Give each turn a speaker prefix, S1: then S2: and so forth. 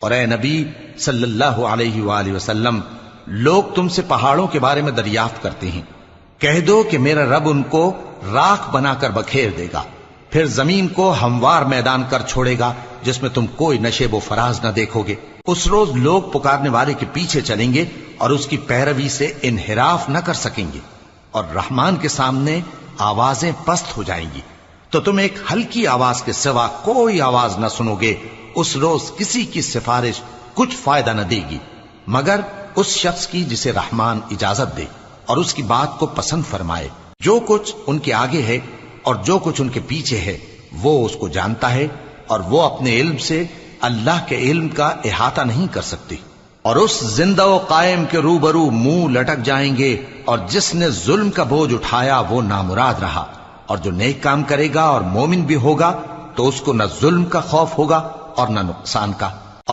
S1: اور اے نبی صلی اللہ علیہ وآلہ وسلم، لوگ تم سے پہاڑوں کے بارے میں دریافت کرتے ہیں، کہہ دو کہ میرا رب ان کو راکھ بنا کر بکھیر دے گا، پھر زمین کو ہموار میدان کر چھوڑے گا جس میں تم کوئی نشیب و فراز نہ دیکھو گے۔ اس روز لوگ پکارنے والے کے پیچھے چلیں گے اور اس کی پیروی سے انحراف نہ کر سکیں گے، اور رحمان کے سامنے آوازیں پست ہو جائیں گی، تو تم ایک ہلکی آواز کے سوا کوئی آواز نہ سنو گے۔ اس روز کسی کی سفارش کچھ فائدہ نہ دے گی مگر اس شخص کی جسے رحمان اجازت دے اور اس کی بات کو پسند فرمائے۔ جو کچھ ان کے آگے ہے اور جو کچھ ان کے پیچھے ہے وہ اس کو جانتا ہے، اور وہ اپنے علم سے اللہ کے علم کا احاطہ نہیں کر سکتی۔ اور اس زندہ و قائم کے روبرو منہ لٹک جائیں گے، اور جس نے ظلم کا بوجھ اٹھایا وہ نامراد رہا، اور جو نیک کام کرے گا اور مومن بھی ہوگا تو اس کو نہ ظلم کا خوف ہوگا اور نہ نقصان کا۔